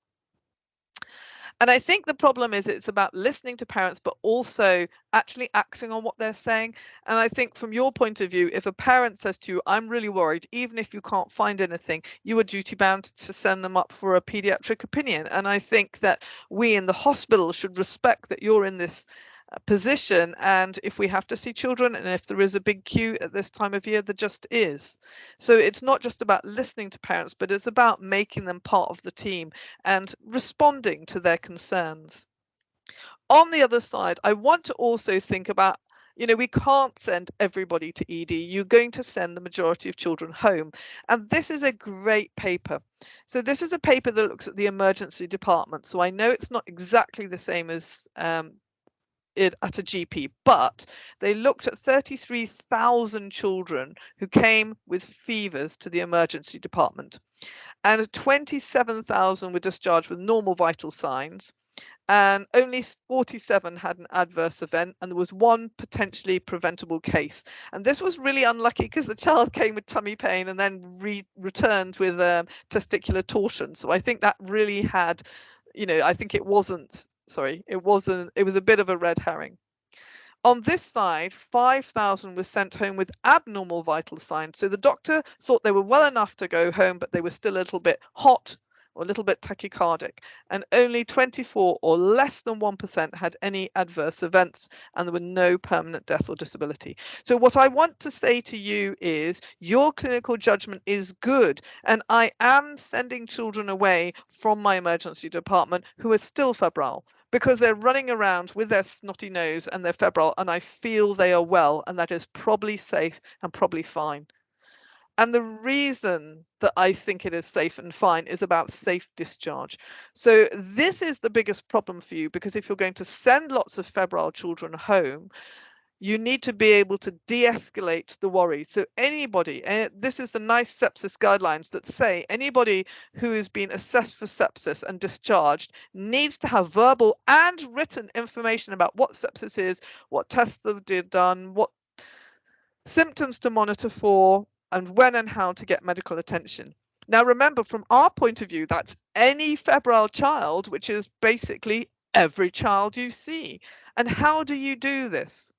And I think the problem is it's about listening to parents, but also actually acting on what they're saying. And I think from your point of view, if a parent says to you, I'm really worried, even if you can't find anything, you are duty bound to send them up for a pediatric opinion. And I think that we in the hospital should respect that you're in this position, and if we have to see children and if there is a big queue at this time of year, there just is. So it's not just about listening to parents, but it's about making them part of the team and responding to their concerns. On the other side, I want to also think about, we can't send everybody to ED. You're going to send the majority of children home. And this is a great paper. So this is a paper that looks at the emergency department. So I know it's not exactly the same as at a GP, but they looked at 33,000 children who came with fevers to the emergency department, and 27,000 were discharged with normal vital signs, and only 47 had an adverse event, and there was 1 potentially preventable case. And this was really unlucky because the child came with tummy pain and then returned with testicular torsion. So I think that really had, I think it was a bit of a red herring. On this side, 5,000 were sent home with abnormal vital signs. So the doctor thought they were well enough to go home, but they were still a little bit hot or a little bit tachycardic. And only 24 or less than 1% had any adverse events, and there were no permanent death or disability. So what I want to say to you is your clinical judgment is good. And I am sending children away from my emergency department who are still febrile, because they're running around with their snotty nose and they're febrile, and I feel they are well, and that is probably safe and probably fine. And the reason that I think it is safe and fine is about safe discharge. So this is the biggest problem for you, because if you're going to send lots of febrile children home, you need to be able to de-escalate the worry. So anybody, and this is the nice sepsis guidelines that say anybody who has been assessed for sepsis and discharged needs to have verbal and written information about what sepsis is, what tests have been done, what symptoms to monitor for, and when and how to get medical attention. Now, remember, from our point of view, that's any febrile child, which is basically every child you see. And how do you do this?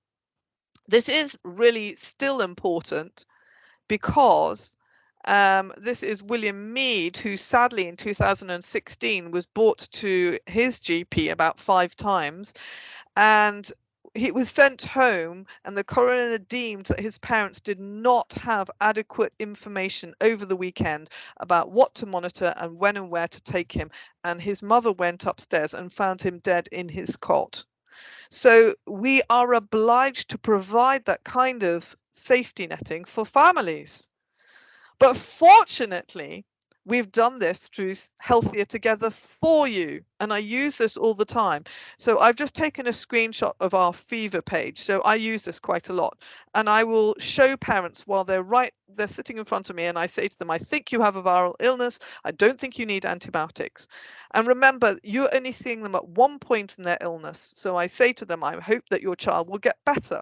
This is really still important because this is William Mead, who sadly in 2016 was brought to his GP about 5 times, and he was sent home, and the coroner deemed that his parents did not have adequate information over the weekend about what to monitor and when and where to take him. And his mother went upstairs and found him dead in his cot. So we are obliged to provide that kind of safety netting for families. But fortunately, we've done this through Healthier Together for you. And I use this all the time. So I've just taken a screenshot of our fever page. So I use this quite a lot. And I will show parents while they're sitting in front of me, and I say to them, I think you have a viral illness. I don't think you need antibiotics. And remember, you're only seeing them at one point in their illness. So I say to them, I hope that your child will get better.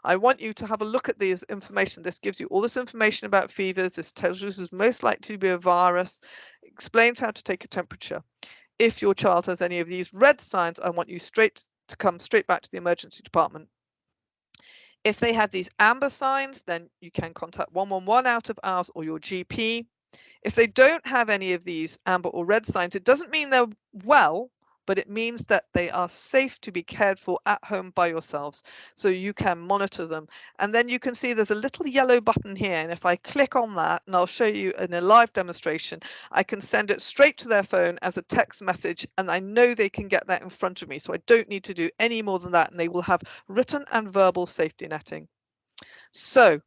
I want you to have a look at this information. This gives you all this information about fevers. This tells you this is most likely to be a virus, explains how to take a temperature. If your child has any of these red signs, I want you to come straight back to the emergency department. If they have these amber signs, then you can contact 111 out of hours or your GP. If they don't have any of these amber or red signs, it doesn't mean they're well, but it means that they are safe to be cared for at home by yourselves, so you can monitor them. And then you can see there's a little yellow button here, and if I click on that, and I'll show you in a live demonstration, I can send it straight to their phone as a text message, and I know they can get that in front of me, so I don't need to do any more than that, and they will have written and verbal safety netting. So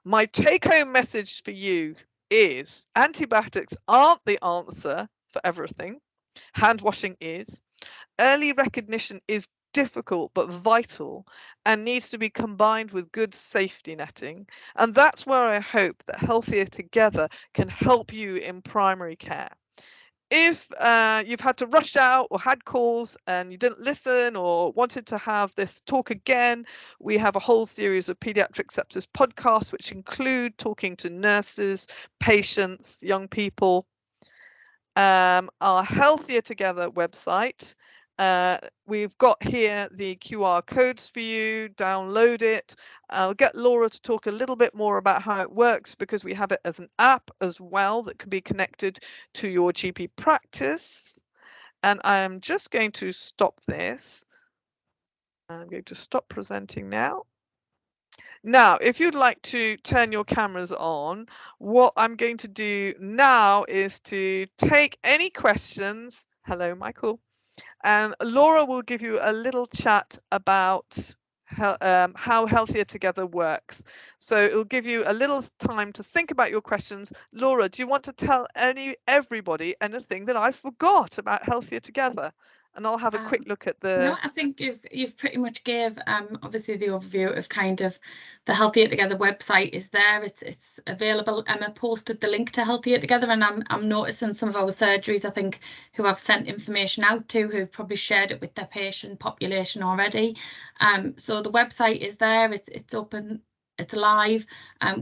my take-home message for you is antibiotics aren't the answer for everything. Hand washing is. Early recognition is difficult but vital and needs to be combined with good safety netting. And that's where I hope that Healthier Together can help you in primary care. If you've had to rush out or had calls and you didn't listen or wanted to have this talk again, we have a whole series of pediatric sepsis podcasts, which include talking to nurses, patients, young people. Our Healthier Together website. We've got here the QR codes for you, download it. I'll get Laura to talk a little bit more about how it works, because we have it as an app as well that can be connected to your GP practice. And I am just going to stop this. I'm going to stop presenting now. Now, if you'd like to turn your cameras on, what I'm going to do now is to take any questions. Hello, Michael. And Laura will give you a little chat about how Healthier Together works. So it'll give you a little time to think about your questions. Laura, do you want to tell everybody anything that I forgot about Healthier Together? And I'll have a quick look at the... No, I think you've pretty much gave obviously the overview of kind of the Healthier Together website is there. It's available. Emma posted the link to Healthier Together, and I'm noticing some of our surgeries, I think, who I've sent information out to, who've probably shared it with their patient population already. So the website is there. It's open. It's live.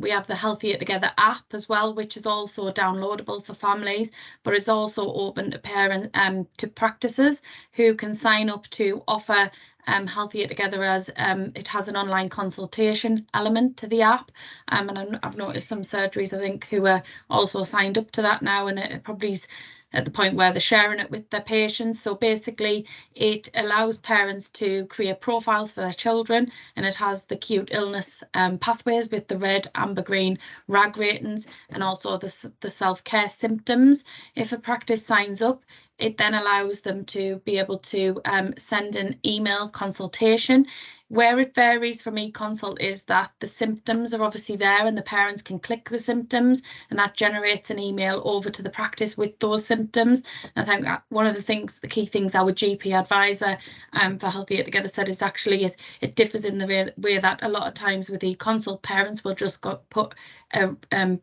We have the Healthier Together app as well, which is also downloadable for families, but it's also open to parents, to practices who can sign up to offer Healthier Together as it has an online consultation element to the app. And I've noticed some surgeries, I think, who are also signed up to that now, and it probably is at the point where they're sharing it with their patients. So basically, it allows parents to create profiles for their children, and it has the acute illness pathways with the red, amber, green RAG ratings, and also the self-care symptoms. If a practice signs up, it then allows them to be able to send an email consultation. Where it varies from eConsult is that the symptoms are obviously there and the parents can click the symptoms, and that generates an email over to the practice with those symptoms. And I think one of the key things our GP advisor for Healthier Together said is actually it differs in the way that a lot of times with eConsult, parents will just put a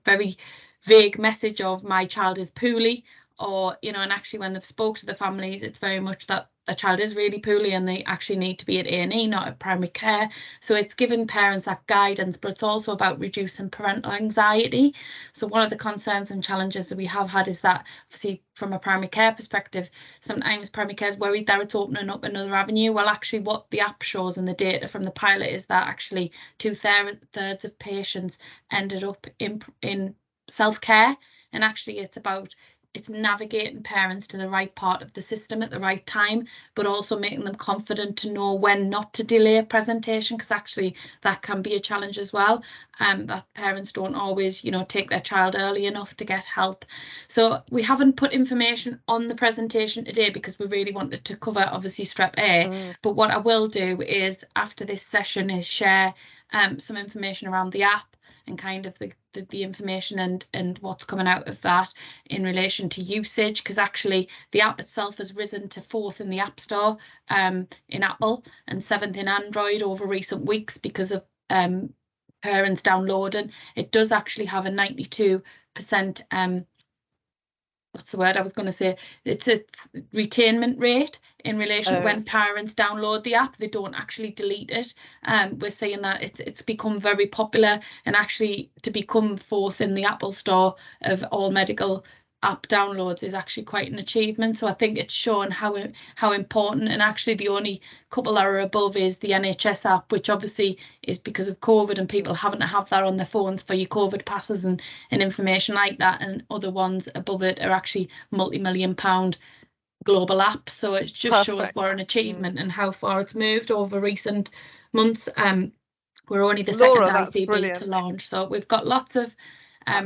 very vague message of my child is poorly, or, you know, and actually when they've spoke to the families, it's very much that a child is really poorly and they actually need to be at A&E, not at primary care. So it's giving parents that guidance, but it's also about reducing parental anxiety. So one of the concerns and challenges that we have had is that, obviously, from a primary care perspective, sometimes primary care is worried that it's opening up another avenue. Well, actually, what the app shows and the data from the pilot is that actually 2/3 of patients ended up in self-care, and actually it's navigating parents to the right part of the system at the right time, but also making them confident to know when not to delay a presentation, because actually that can be a challenge as well, that parents don't always, you know, take their child early enough to get help. So we haven't put information on the presentation today because we really wanted to cover obviously Strep A, but what I will do is after this session is share some information around the app and kind of the information and what's coming out of that in relation to usage, because actually the app itself has risen to 4th in the App Store in Apple and 7th in Android over recent weeks because of parents downloading. It does actually have a 92% what's the word I was going to say? It's a retainment rate in relation when parents download the app, they don't actually delete it. We're seeing that it's become very popular, and actually to become 4th in the Apple Store of all medical app downloads is actually quite an achievement. So I think it's shown how important, and actually the only couple that are above is the NHS app, which obviously is because of COVID and people having to have that on their phones for your COVID passes and information like that, and other ones above it are actually multi-million-pound global apps. So it just shows what an achievement and how far it's moved over recent months. We're only the second ICB to launch, so we've got lots of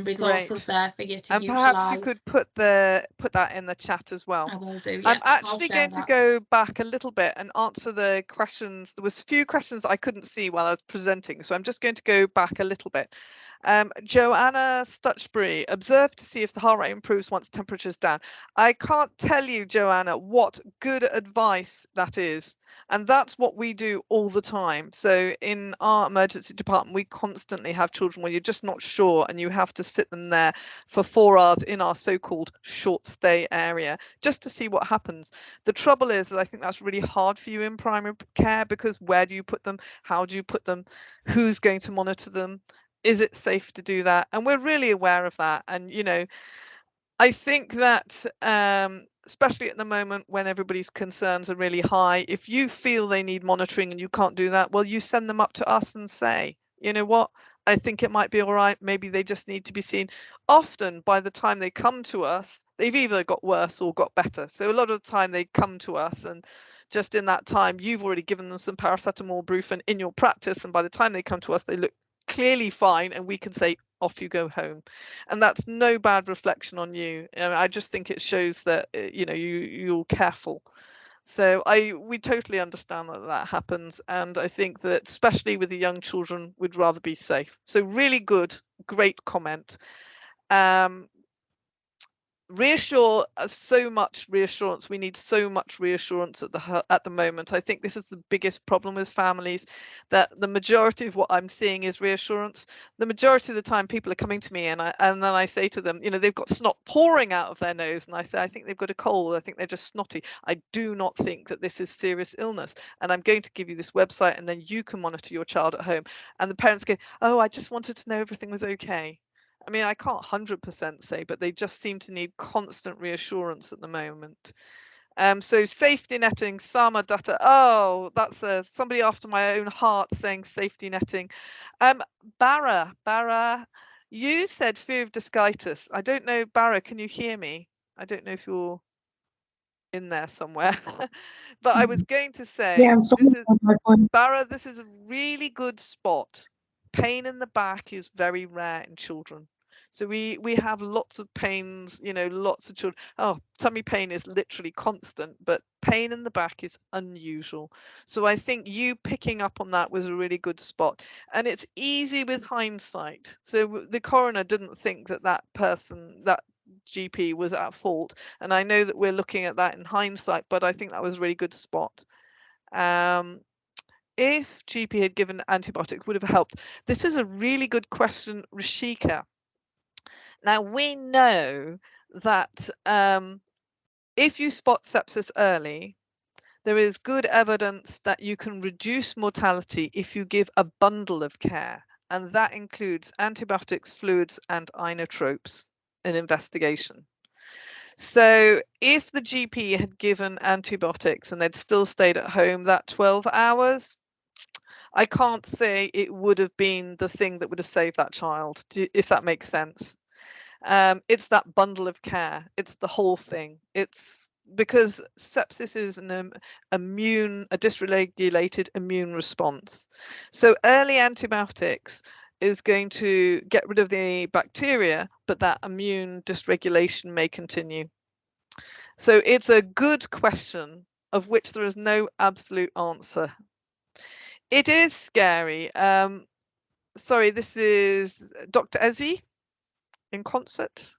resources there for you to and utilise. Perhaps you could put that in the chat as well. I will do. Yeah, I'm actually going to go back a little bit and answer the questions. There was a few questions that I couldn't see while I was presenting, so I'm just going to go back a little bit. Joanna Stutchbury, observe to see if the heart rate improves once temperature's down. I can't tell you, Joanna, what good advice that is. And that's what we do all the time. So in our emergency department, we constantly have children where you're just not sure and you have to sit them there for 4 hours in our so-called short stay area just to see what happens. The trouble is that I think that's really hard for you in primary care, because where do you put them? How do you put them? Who's going to monitor them? Is it safe to do that? And we're really aware of that. And, you know, I think that especially at the moment when everybody's concerns are really high, if you feel they need monitoring and you can't do that, well, you send them up to us and say, you know what, I think it might be all right. Maybe they just need to be seen. Often by the time they come to us, they've either got worse or got better. So a lot of the time they come to us, and just in that time, you've already given them some paracetamol, brufen in your practice. And by the time they come to us, they look clearly fine, and we can say, off you go home. And that's no bad reflection on you. I just think it shows that you know you're careful. So we totally understand that happens, and I think that especially with the young children, we'd rather be safe. So really good, great comment. Reassure so much reassurance. We need so much reassurance at the moment. I think this is the biggest problem with families, that the majority of what I'm seeing is reassurance. The majority of the time people are coming to me and then I say to them, you know, they've got snot pouring out of their nose, and I say, I think they've got a cold, I think they're just snotty. I do not think that this is serious illness, and I'm going to give you this website and then you can monitor your child at home. And the parents go, oh, I just wanted to know everything was okay. I mean, I can't 100% say, but they just seem to need constant reassurance at the moment. So safety netting, Sama Data. Oh, that's somebody after my own heart saying safety netting. Barra, you said fear of discitis. I don't know, Barra, can you hear me? I don't know if you're in there somewhere, but I was going to say, Barra, this is a really good spot. Pain in the back is very rare in children. So we have lots of pains, you know, lots of children. Oh, tummy pain is literally constant, but pain in the back is unusual. So I think you picking up on that was a really good spot. And it's easy with hindsight. So the coroner didn't think that that person, that GP was at fault. And I know that we're looking at that in hindsight, but I think that was a really good spot. If GP had given antibiotics, would have helped? This is a really good question, Rashika. Now, we know that if you spot sepsis early, there is good evidence that you can reduce mortality if you give a bundle of care, and that includes antibiotics, fluids, and inotropes in investigation. So if the GP had given antibiotics and they'd still stayed at home that 12 hours, I can't say it would have been the thing that would have saved that child, if that makes sense. It's that bundle of care. It's the whole thing. It's because sepsis is a dysregulated immune response. So early antibiotics is going to get rid of the bacteria, but that immune dysregulation may continue. So it's a good question of which there is no absolute answer. It is scary. Sorry, this is Dr. Ezzy in concert.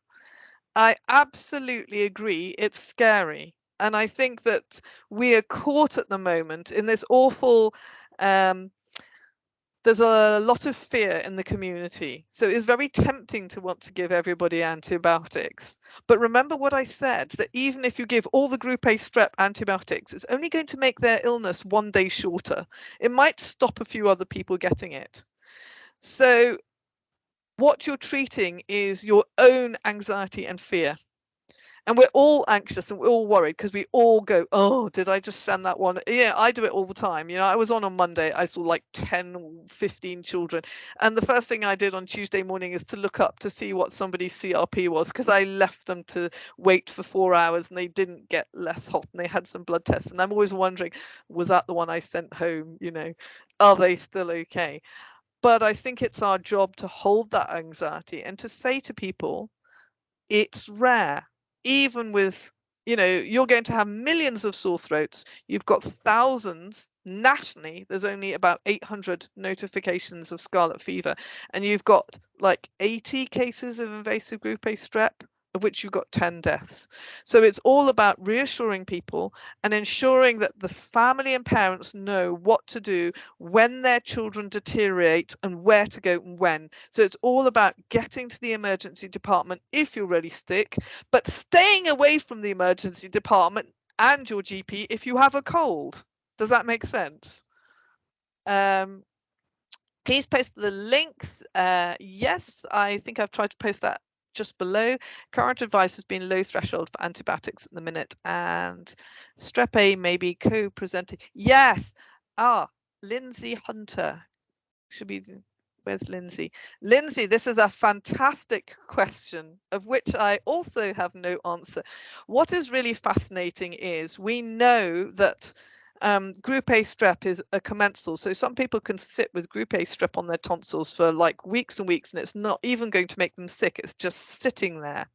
I absolutely agree. It's scary. And I think that we are caught at the moment in this awful, there's a lot of fear in the community. So it's very tempting to want to give everybody antibiotics. But remember what I said, that even if you give all the group A strep antibiotics, it's only going to make their illness 1 day shorter. It might stop a few other people getting it. So what you're treating is your own anxiety and fear. And we're all anxious and we're all worried because we all go, oh, did I just send that one? Yeah, I do it all the time. You know, I was on Monday, I saw like 10, 15 children. And the first thing I did on Tuesday morning is to look up to see what somebody's CRP was, because I left them to wait for 4 hours and they didn't get less hot and they had some blood tests. And I'm always wondering, was that the one I sent home? You know, are they still okay? But I think it's our job to hold that anxiety and to say to people, it's rare. Even with, you know, you're going to have millions of sore throats. You've got thousands nationally. There's only about 800 notifications of scarlet fever, and you've got like 80 cases of invasive group A strep, of which you've got 10 deaths. So it's all about reassuring people and ensuring that the family and parents know what to do when their children deteriorate and where to go and when. So it's all about getting to the emergency department if you're really sick, but staying away from the emergency department and your GP if you have a cold. Does that make sense? Please post the links. Yes, I think I've tried to post that just below. Current advice has been low threshold for antibiotics at the minute, and strep A may be co-presenting. Yes. Lindsay Hunter should be. Where's Lindsay? Lindsay, this is a fantastic question of which I also have no answer. What is really fascinating is we know that group A strep is a commensal. So some people can sit with group A strep on their tonsils for like weeks and weeks, and it's not even going to make them sick. It's just sitting there.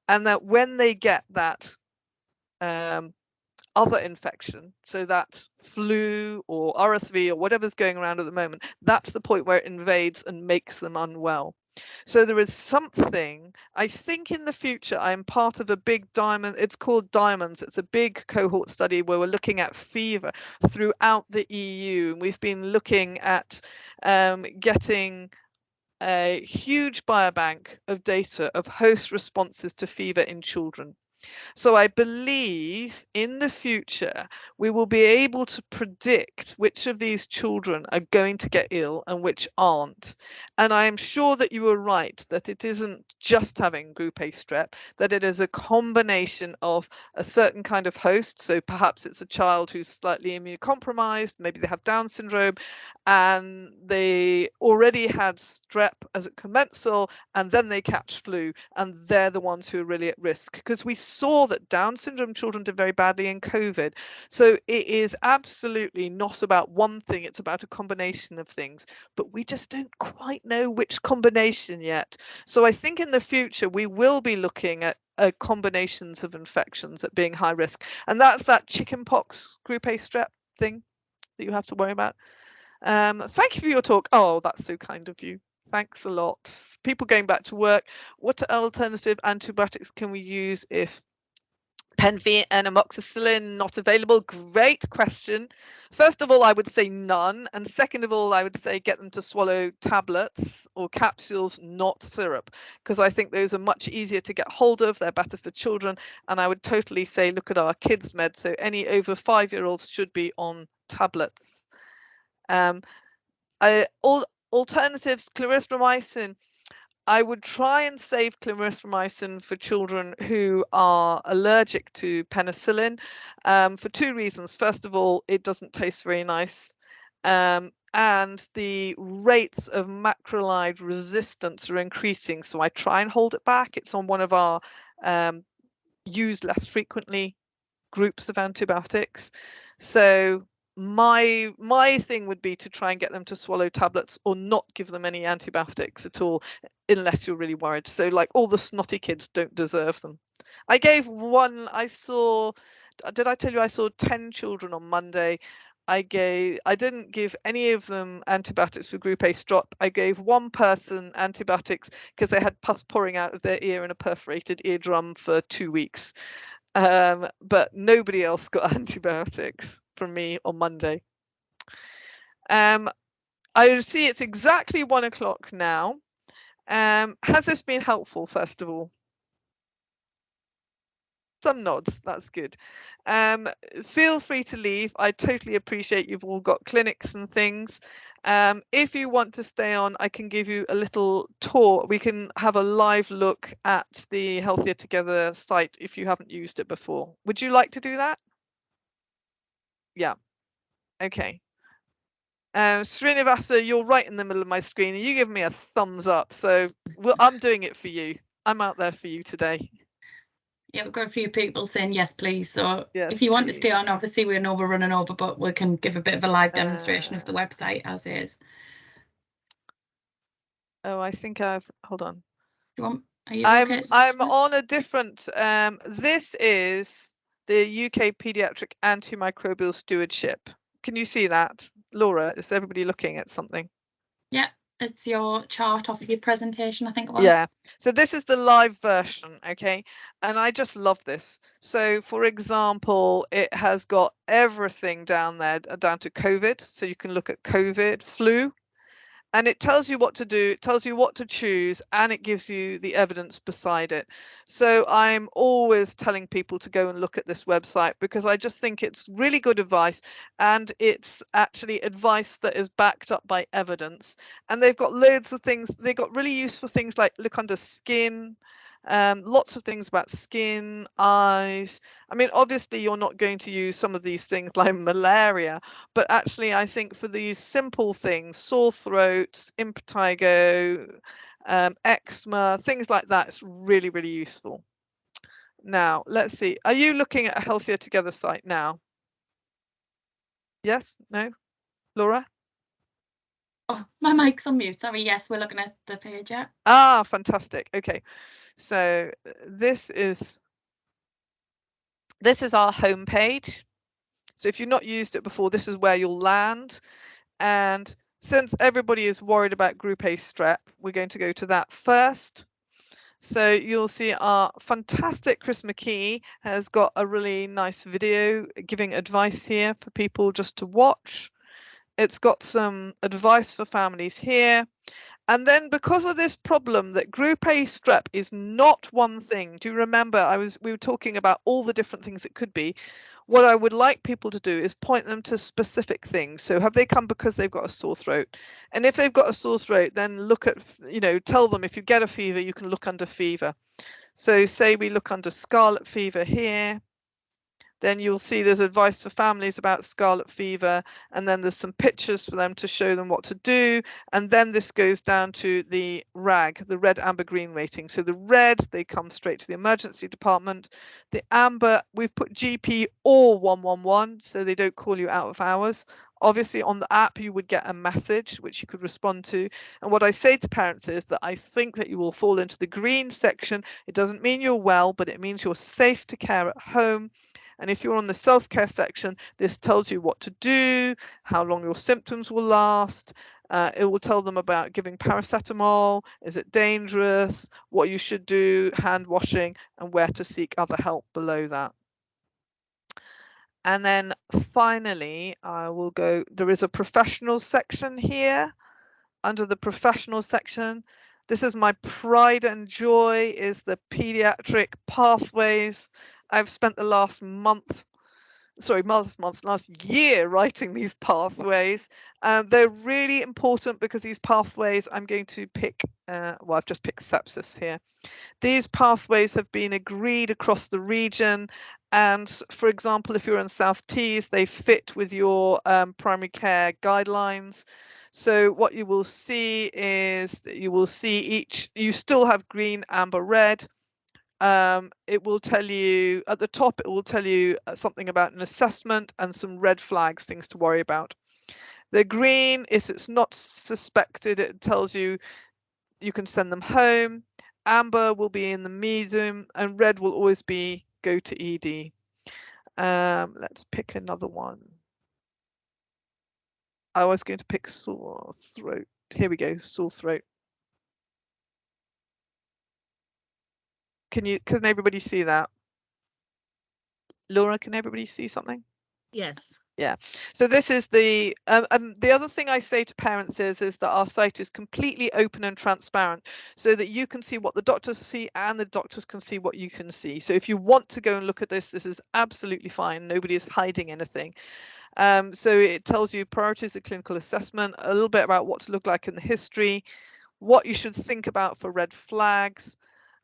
And that when they get that other infection, so that flu or RSV or whatever's going around at the moment, that's the point where it invades and makes them unwell. So there is something, I think in the future, I'm part of a big diamond, it's called Diamonds. It's a big cohort study where we're looking at fever throughout the EU. And we've been looking at getting a huge biobank of data of host responses to fever in children. So I believe in the future, we will be able to predict which of these children are going to get ill and which aren't. And I am sure that you are right, that it isn't just having group A strep, that it is a combination of a certain kind of host. So perhaps it's a child who's slightly immunocompromised, maybe they have Down syndrome, and they already had strep as a commensal, and then they catch flu, and they're the ones who are really at risk, because we saw that Down syndrome children did very badly in COVID. So it is absolutely not about one thing, it's about a combination of things, but we just don't quite know which combination yet. So I think in the future we will be looking at combinations of infections at being high risk, and that's that chickenpox group A strep thing that you have to worry about. Thank you for your talk. Oh, that's so kind of you. Thanks a lot. People going back to work. What alternative antibiotics can we use if Penv and amoxicillin not available? Great question. First of all, I would say none. And second of all, I would say get them to swallow tablets or capsules, not syrup, because I think those are much easier to get hold of. They're better for children. And I would totally say, look at our kids' med. So any over 5-year-olds should be on tablets. Alternatives, clarithromycin. I would try and save clarithromycin for children who are allergic to penicillin, for two reasons. First of all, it doesn't taste very nice. And the rates of macrolide resistance are increasing. So I try and hold it back. It's on one of our used less frequently groups of antibiotics. So my thing would be to try and get them to swallow tablets or not give them any antibiotics at all, unless you're really worried. So like all the snotty kids don't deserve them. I gave one, did I tell you I saw 10 children on Monday? I didn't give any of them antibiotics for group A strep. I gave one person antibiotics because they had pus pouring out of their ear and a perforated eardrum for 2 weeks. But nobody else got antibiotics from me on Monday. I see it's exactly 1 o'clock now. Has this been helpful, first of all? Some nods, that's good. Feel free to leave. I totally appreciate you've all got clinics and things. If you want to stay on, I can give you a little tour. We can have a live look at the Healthier Together site if you haven't used it before. Would you like to do that? Yeah. Okay. Srinivasa, you're right in the middle of my screen and you give me a thumbs up. So I'm doing it for you. I'm out there for you today. Yeah, we've got a few people saying yes, please. So yes, if you want to stay on, obviously we know we're running over, but we can give a bit of a live demonstration of the website as is. Oh, I think hold on. You want, are you okay? I'm on a different, this is the UK Pediatric Antimicrobial Stewardship. Can you see that? Laura, is everybody looking at something? Yeah, it's your chart off your presentation, I think it was. Yeah, so this is the live version, okay? And I just love this. So for example, it has got everything down there, down to COVID. So you can look at COVID, flu, and it tells you what to do, it tells you what to choose, and it gives you the evidence beside it. So I'm always telling people to go and look at this website because I just think it's really good advice, and it's actually advice that is backed up by evidence. And they've got loads of things, they've got really useful things like look under skin, lots of things about skin, eyes. I mean, obviously you're not going to use some of these things like malaria, but actually I think for these simple things, sore throats, impetigo, eczema, things like that, it's really, really useful. Now, let's see. Are you looking at a Healthier Together site now? Yes? No? Laura? Oh, my mic's on mute. Sorry. Yes, we're looking at the page. Yeah. Ah, fantastic. Okay. So this is our homepage. So if you've not used it before, this is where you'll land. And since everybody is worried about group A strep, we're going to go to that first. So you'll see our fantastic Chris McKee has got a really nice video giving advice here for people just to watch. It's got some advice for families here. And then because of this problem that group A strep is not one thing. Do you remember we were talking about all the different things it could be? What I would like people to do is point them to specific things. So have they come because they've got a sore throat? And if they've got a sore throat, then look at, tell them if you get a fever, you can look under fever. So say we look under scarlet fever here. Then you'll see there's advice for families about scarlet fever, and then there's some pictures for them to show them what to do. And then this goes down to the RAG, the red, amber, green rating. So the red, they come straight to the emergency department. The amber, we've put GP or 111, so they don't call you out of hours. Obviously, on the app, you would get a message which you could respond to. And what I say to parents is that I think that you will fall into the green section. It doesn't mean you're well, but it means you're safe to care at home. And if you're on the self-care section, this tells you what to do, how long your symptoms will last. It will tell them about giving paracetamol, is it dangerous, what you should do, hand washing, and where to seek other help below that. And then finally, I will go, there is a professional section here. Under the professional section, this is my pride and joy, is the pediatric pathways. I've spent the last last year writing these pathways. They're really important because these pathways, I'm going to pick, well, I've just picked sepsis here. These pathways have been agreed across the region. And for example, if you're in South Tees, they fit with your primary care guidelines. So what you will see is that you will see you still have green, amber, red. It will tell you at the top, it will tell you something about an assessment and some red flags, things to worry about. The green, if it's not suspected, it tells you you can send them home. Amber will be in the medium, and red will always be go to ED. Let's pick another one. I was going to pick sore throat. Here we go, sore throat. Can everybody see that? Laura, can everybody see something? Yes. Yeah. So this is the other thing I say to parents is that our site is completely open and transparent, so that you can see what the doctors see and the doctors can see what you can see. So if you want to go and look at this is absolutely fine. Nobody is hiding anything. So it tells you priorities of clinical assessment, a little bit about what to look like in the history, what you should think about for red flags,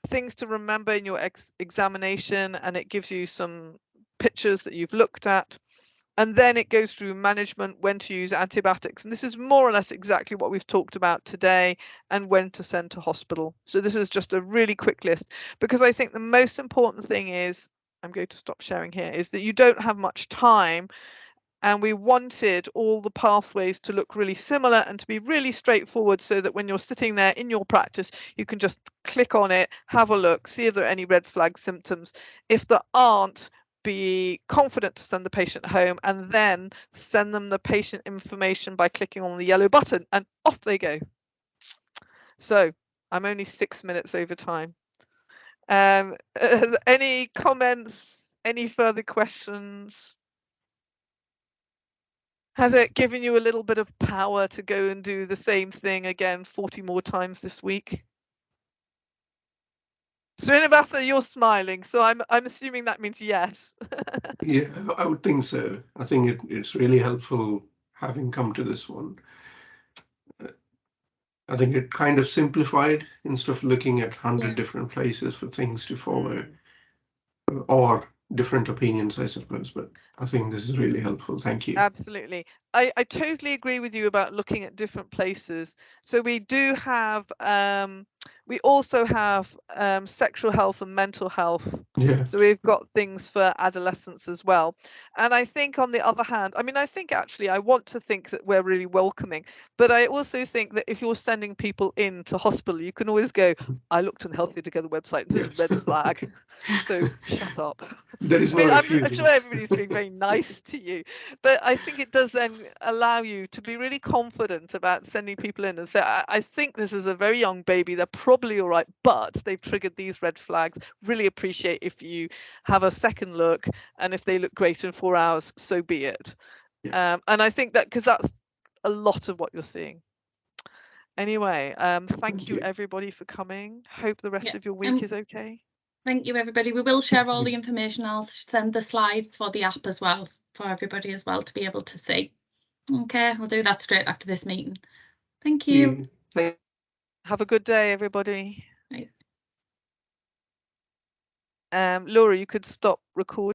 things to remember in your examination, and it gives you some pictures that you've looked at. And then it goes through management, when to use antibiotics. And this is more or less exactly what we've talked about today, and when to send to hospital. So this is just a really quick list, because I think the most important thing is, I'm going to stop sharing here, is that you don't have much time. And we wanted all the pathways to look really similar and to be really straightforward, so that when you're sitting there in your practice, you can just click on it, have a look, see if there are any red flag symptoms. If there aren't, be confident to send the patient home, and then send them the patient information by clicking on the yellow button, and off they go. So I'm only 6 minutes over time. Any comments? Any further questions? Has it given you a little bit of power to go and do the same thing again 40 more times this week? Srinivasa, you're smiling, so I'm assuming that means yes. Yeah, I would think so. I think it's really helpful having come to this one. I think it kind of simplified, instead of looking at 100 different places for things to follow, or different opinions, I suppose. But I think this is really helpful. Thank you. Absolutely. I totally agree with you about looking at different places. So we do have, we also have sexual health and mental health. Yeah. So we've got things for adolescents as well. And I think on the other hand, I mean, I think actually I want to think that we're really welcoming, but I also think that if you're sending people into hospital, you can always go, I looked on the Healthier Together website, this is red flag. So shut up. There is I mean, no I'm refusing. sure everybody's being very nice to you, but I think it does then allow you to be really confident about sending people in and say, I think this is a very young baby, they're probably all right, but they've triggered these red flags. Really appreciate if you have a second look, and if they look great in 4 hours, so be it. Yeah. And I think that, because that's a lot of what you're seeing. Anyway, thank you everybody for coming. Hope the rest of your week is okay. Thank you, everybody. We will share all the information. I'll send the slides for the app as well, for everybody as well to be able to see. Okay, I'll do that straight after this meeting. Thank you. Have a good day, everybody. Right. Laura, you could stop recording.